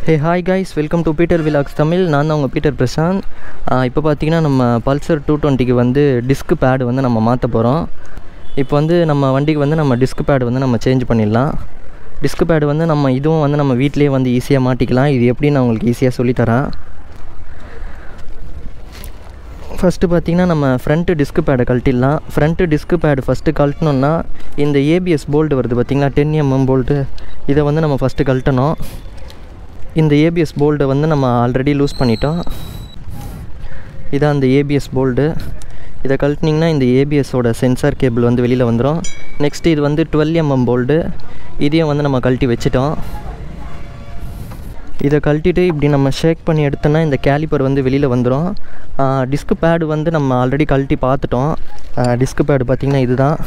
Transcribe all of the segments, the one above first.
Hey hi guys, welcome to Peter Vlogs Tamil. நான் தான் உங்கள் பீட்டர் பிரசாந்த். இப்போ பார்த்தீங்கன்னா நம்ம பல்சர் 220க்கு வந்து டிஸ்க் பேடு வந்து நம்ம மாற்ற போகிறோம். இப்போ வந்து நம்ம வண்டிக்கு வந்து நம்ம டிஸ்க் பேடு வந்து நம்ம சேஞ்ச் பண்ணிடலாம். டிஸ்க் பேடு வந்து நம்ம இதுவும் வந்து நம்ம வீட்டிலேயே வந்து ஈஸியாக மாட்டிக்கலாம். இது எப்படி நான் உங்களுக்கு ஈஸியாக சொல்லித்தரேன். ஃபஸ்ட்டு பார்த்திங்கன்னா நம்ம ஃப்ரண்ட்டு டிஸ்க் பேடை கழட்டிடலாம். ஃப்ரண்ட்டு டிஸ்க் பேடு ஃபஸ்ட்டு கழட்டணுன்னா இந்த ஏபிஎஸ் போல்டு வருது பார்த்திங்களா, 10mm போல்ட்டு, இதை வந்து நம்ம ஃபஸ்ட்டு கழட்டணும். இந்த ஏபிஎஸ் போல்டை வந்து நம்ம ஆல்ரெடி லூஸ் பண்ணிட்டோம். இதான் அந்த ஏபிஎஸ் போல்டு. இதை கழட்டினிங்கன்னா இந்த ஏபிஎஸோட சென்சார் கேபிள் வந்து வெளியில் வந்துடும். நெக்ஸ்ட்டு இது வந்து 12mm போல்டு, இதையும் வந்து நம்ம கழட்டி வச்சிட்டோம். இதை கழட்டிட்டு இப்படி நம்ம ஷேக் பண்ணி எடுத்தோன்னா இந்த கேலிப்பர் வந்து வெளியில் வந்துடும். டிஸ்க் பேடு வந்து நம்ம ஆல்ரெடி கழட்டி பார்த்துட்டோம். டிஸ்க் பேடு பார்த்திங்கன்னா இதுதான்.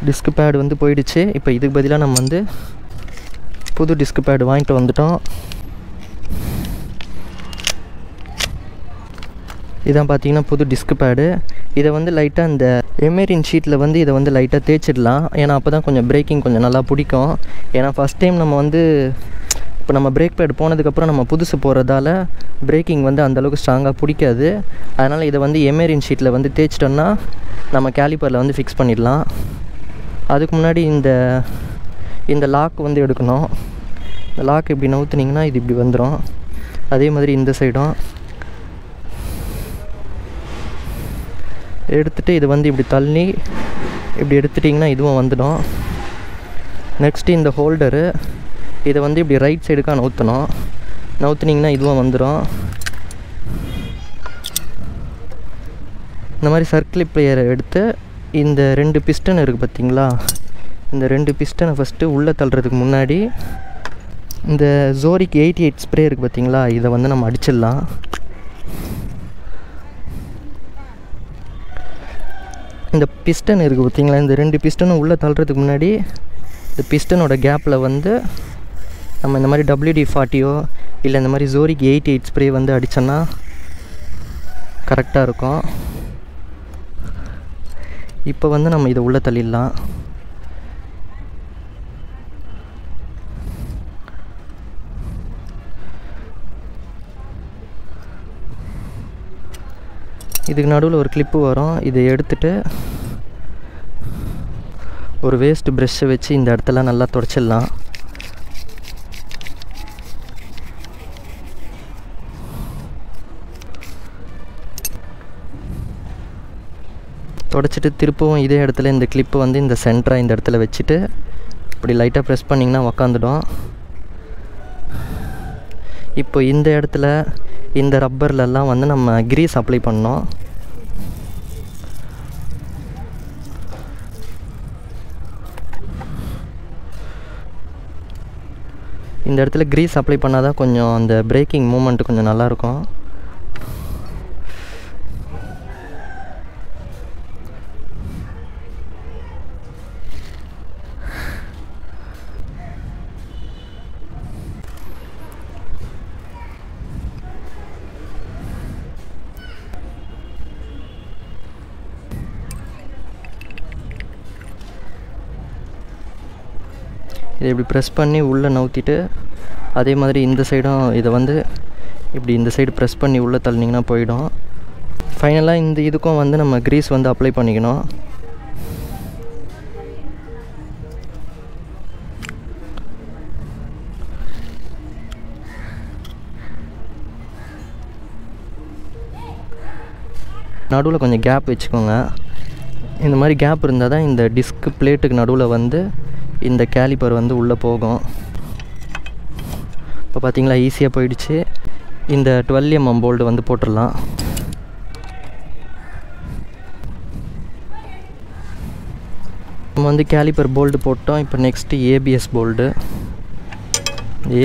டிஸ்க் பேடு வந்து போயிடுச்சு. இப்போ இதுக்கு பதிலாக நம்ம வந்து புது டிஸ்க் பேடு வாங்கிட்டு வந்துட்டோம். இதான் பார்த்தீங்கன்னா புது டிஸ்க் பேடு. இதை வந்து லைட்டாக இந்த எமேரின் ஷீட்டில் வந்து இதை வந்து லைட்டாக தேய்ச்சிடலாம். ஏன்னா அப்போ தான் கொஞ்சம் பிரேக்கிங் கொஞ்சம் நல்லா பிடிக்கும். ஏன்னா ஃபஸ்ட் டைம் நம்ம வந்து இப்போ நம்ம பிரேக் பேடு போனதுக்கப்புறம் நம்ம புதுசு போகிறதால பிரேக்கிங் வந்து அந்தளவுக்கு ஸ்ட்ராங்காக பிடிக்காது. அதனால் இதை வந்து எமேரின் ஷீட்டில் வந்து தேய்ச்சிட்டோன்னா நம்ம கேலிப்பரில் வந்து ஃபிக்ஸ் பண்ணிடலாம். அதுக்கு முன்னாடி இந்த லாக் வந்து எடுக்கணும். இந்த லாக் இப்படி நவுத்துனிங்கன்னா இது இப்படி வந்துடும். அதே மாதிரி இந்த சைடும் எடுத்துகிட்டு இது வந்து இப்படி தள்ளி இப்படி எடுத்துட்டிங்கன்னா இதுவும் வந்துடும். நெக்ஸ்ட்டு இந்த ஹோல்டரு, இதை வந்து இப்படி ரைட் சைடுக்காக நவுத்துனிங்கன்னா இதுவும் வந்துடும். இந்த மாதிரி சர்க்கிள் பிளேயரை எடுத்து இந்த 2 பிஸ்டன் இருக்குது பார்த்திங்களா, இந்த 2 பிஸ்டனை ஃபஸ்ட்டு உள்ளே தள்ளுறதுக்கு முன்னாடி இந்த ஜோரிக் 88 ஸ்ப்ரே இருக்குது பார்த்திங்களா, இதை வந்து நம்ம அடிச்சிடலாம். இந்த பிஸ்டன் இருக்குது பார்த்திங்களா, இந்த 2 பிஸ்டனும் உள்ளே தள்ளுறதுக்கு முன்னாடி இந்த பிஸ்டனோட கேப்பில் வந்து நம்ம இந்த மாதிரி WD-40 இல்லை இந்த மாதிரி ஜோரிக் 88 ஸ்ப்ரே வந்து அடித்தோன்னா கரெக்டாக இருக்கும். இப்போ வந்து நம்ம இதை உள்ளே தள்ளிடலாம். இதுக்கு நடுவில் ஒரு கிளிப்பு வரும். இதை எடுத்துகிட்டு ஒரு வேஸ்ட் ப்ரெஷ்ஷை வச்சு இந்த இடத்துல நல்லா துடைச்சிடலாம். துடைச்சிட்டு திருப்பவும் இதே இடத்துல இந்த கிளிப்பு வந்து இந்த சென்டராக இந்த இடத்துல வச்சுட்டு இப்படி லைட்டாக ப்ரெஸ் பண்ணிங்கன்னா உக்காந்துடும். இப்போ இந்த இடத்துல இந்த ரப்பர்லெல்லாம் வந்து நம்ம கிரீஸ் அப்ளை பண்ணோம். இந்த இடத்துல கிரீஸ் அப்ளை பண்ணால் தான் கொஞ்சம் அந்த பிரேக்கிங் மூமெண்ட்டு கொஞ்சம் நல்லாயிருக்கும். இதை இப்படி ப்ரெஸ் பண்ணி உள்ளே நவுத்திட்டு அதே மாதிரி இந்த சைடும் இதை வந்து இப்படி இந்த சைடு ப்ரெஸ் பண்ணி உள்ளே தள்ளினிங்கன்னா போயிடும். ஃபைனலாக இந்த இதுக்கும் வந்து நம்ம கிரீஸ் வந்து அப்ளை பண்ணிக்கணும். நடுவில் கொஞ்சம் கேப் வச்சுக்கோங்க. இந்த மாதிரி கேப் இருந்தால் தான் இந்த டிஸ்க் பிளேட்டுக்கு நடுவில் வந்து இந்த கேலிப்பர் வந்து உள்ளே போகும். இப்போ பார்த்திங்களா ஈஸியாக போயிடுச்சு. இந்த 12mm போல்டு வந்து போட்டுடலாம். நம்ம வந்து கேலிப்பர் போல்டு போட்டோம். இப்போ next ABS bolt.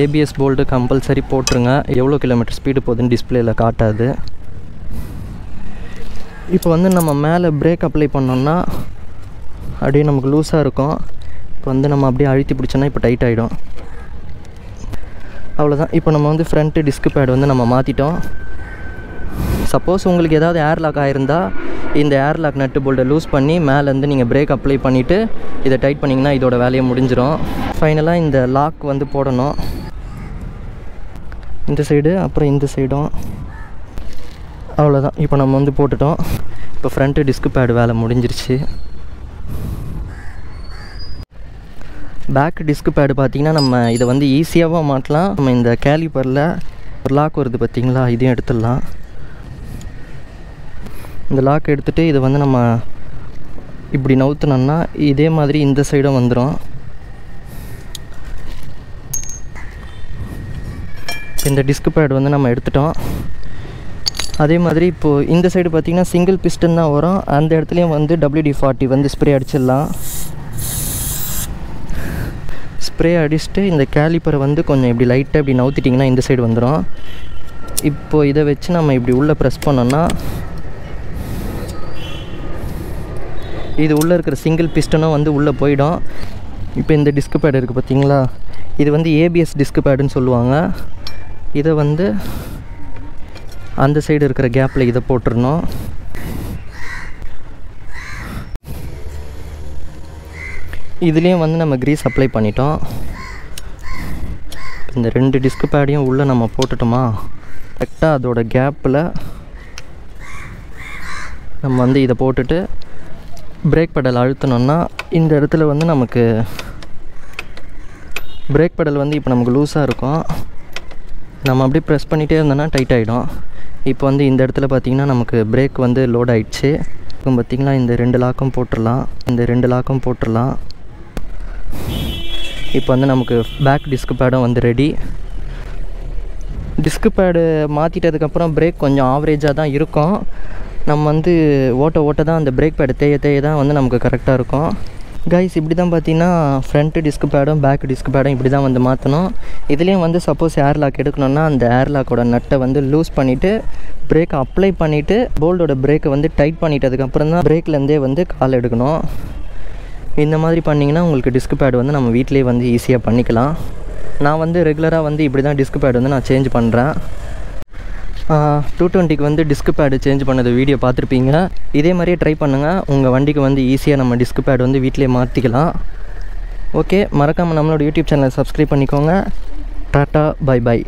ABS bolt compulsory போட்டுருங்க. எவ்வளோ கிலோமீட்டர் ஸ்பீடு போகுதுன்னு டிஸ்பிளேயில் காட்டாது. இப்போ வந்து நம்ம மேலே பிரேக் அப்ளை பண்ணோம்னா அப்படியே நமக்கு லூஸாக இருக்கும். இப்போ வந்து நம்ம அப்படியே அழுத்தி பிடிச்சோன்னா இப்போ டைட் ஆகிடும். அவ்வளோதான். இப்போ நம்ம வந்து ஃப்ரண்ட்டு டிஸ்க் பேடு வந்து நம்ம மாற்றிட்டோம். சப்போஸ் உங்களுக்கு ஏதாவது ஏர்லாக் ஆகிருந்தால் இந்த ஏர்லாக் நட்டு போல்ட்டை லூஸ் பண்ணி மேலேருந்து நீங்கள் பிரேக் அப்ளை பண்ணிவிட்டு இதை டைட் பண்ணிங்கன்னா இதோட வேலையை முடிஞ்சிடும். ஃபைனலாக இந்த லாக் வந்து போடணும். இந்த சைடு அப்புறம் இந்த சைடும். அவ்வளோதான். இப்போ நம்ம வந்து போட்டுட்டோம். இப்போ ஃப்ரண்ட்டு டிஸ்க் பேடு வேலை முடிஞ்சிருச்சு. பேக் டிஸ்க் பேடு பார்த்திங்கன்னா நம்ம இதை வந்து ஈஸியாகவும் மாட்டலாம். நம்ம இந்த கேலிப்பரில் ஒரு லாக் வருது பார்த்திங்களா, இதையும் எடுத்துடலாம். இந்த லாக் எடுத்துகிட்டு இதை வந்து நம்ம இப்படி நவுத்துனோம்னா இதே மாதிரி இந்த சைடும் வந்துடும். இந்த டிஸ்க் பேடு வந்து நம்ம எடுத்துட்டோம். அதே மாதிரி இப்போது இந்த சைடு பார்த்திங்கன்னா சிங்கிள் பிஸ்டன் தான் வரும். அந்த இடத்துலையும் வந்து WD-40 வந்து ஸ்ப்ரே அடிச்சிடலாம். ஸ்ப்ரே அடிச்சுட்டு இந்த கேலிப்பரை வந்து கொஞ்சம் இப்படி லைட்டாக இப்படி நவுத்திட்டிங்கன்னா இந்த சைடு வந்துடும். இப்போது இதை வச்சு நம்ம இப்படி உள்ளே ப்ரெஸ் பண்ணோன்னா இது உள்ளே இருக்கிற சிங்கிள் பிஸ்டனும் வந்து உள்ளே போயிடும். இப்போ இந்த டிஸ்க் பேடு இருக்குது பார்த்திங்களா, இது வந்து ABS டிஸ்க் பேடுன்னு சொல்லுவாங்க. இதை வந்து அந்த சைடு இருக்கிற கேப்பில் இதை போட்டுடணும். இதுலேயும் வந்து நம்ம க்ரீஸ் அப்ளை பண்ணிட்டோம். இந்த 2 டிஸ்க் பேடையும் உள்ளே நம்ம போட்டுட்டோமா, கரெக்டாக அதோட கேப்பில் நம்ம வந்து இதை போட்டுட்டு பிரேக் பெடல் அழுத்தினோன்னா இந்த இடத்துல வந்து நமக்கு பிரேக் பெடல் வந்து இப்போ நமக்கு லூஸாக இருக்கும். நம்ம அப்படியே ப்ரெஸ் பண்ணிகிட்டே இருந்தோன்னா டைட் ஆகிடும். இப்போ வந்து இந்த இடத்துல பார்த்திங்கன்னா நமக்கு பிரேக் வந்து லோட் ஆகிடுச்சு. இப்போ பார்த்திங்கன்னா இந்த 2 லாக்கும் போட்டுடலாம். இந்த 2 லாக்கும் போட்டுடலாம். இப்போ வந்து நமக்கு பேக் டிஸ்க் பேடும் வந்து ரெடி. டிஸ்க் பேடு மாற்றிட்டதுக்கப்புறம் பிரேக் கொஞ்சம் ஆவரேஜாக தான் இருக்கும். நம்ம வந்து ஓட்ட தான் அந்த பிரேக் பேடு தேய தான் வந்து நமக்கு கரெக்டாக இருக்கும். கைஸ், இப்படி தான் பார்த்தீங்கன்னா ஃப்ரண்ட்டு டிஸ்க் பேடும் பேக் டிஸ்க் பேடும் இப்படி தான் வந்து மாற்றணும். இதுலேயும் வந்து சப்போஸ் ஏர் லாக் எடுக்கணுன்னா அந்த ஏர் லாக்கோட நட்டை வந்து லூஸ் பண்ணிவிட்டு பிரேக்கை அப்ளை பண்ணிவிட்டு போல்டோட பிரேக்கை வந்து டைட் பண்ணிட்டதுக்கப்புறம் தான் பிரேக்லேருந்தே வந்து கால் எடுக்கணும். இந்த மாதிரி பண்ணிங்கன்னா உங்களுக்கு டிஸ்க் பேடு வந்து நம்ம வீட்டிலே வந்து ஈஸியாக பண்ணிக்கலாம். நான் வந்து ரெகுலராக வந்து இப்படி தான் டிஸ்க் பேடு வந்து நான் சேஞ்ச் பண்ணுறேன். 220க்கு வந்து டிஸ்க் பேடு சேஞ்ச் பண்ணது வீடியோ பார்த்துருப்பீங்க. இதே மாதிரியே ட்ரை பண்ணுங்கள். உங்கள் வண்டிக்கு வந்து ஈஸியாக நம்ம டிஸ்க் பேடு வந்து வீட்டிலே மாற்றிக்கலாம். ஓகே, மறக்காமல் நம்மளோட யூடியூப் சேனலை சப்ஸ்கிரைப் பண்ணிக்கோங்க. Tata, bye by.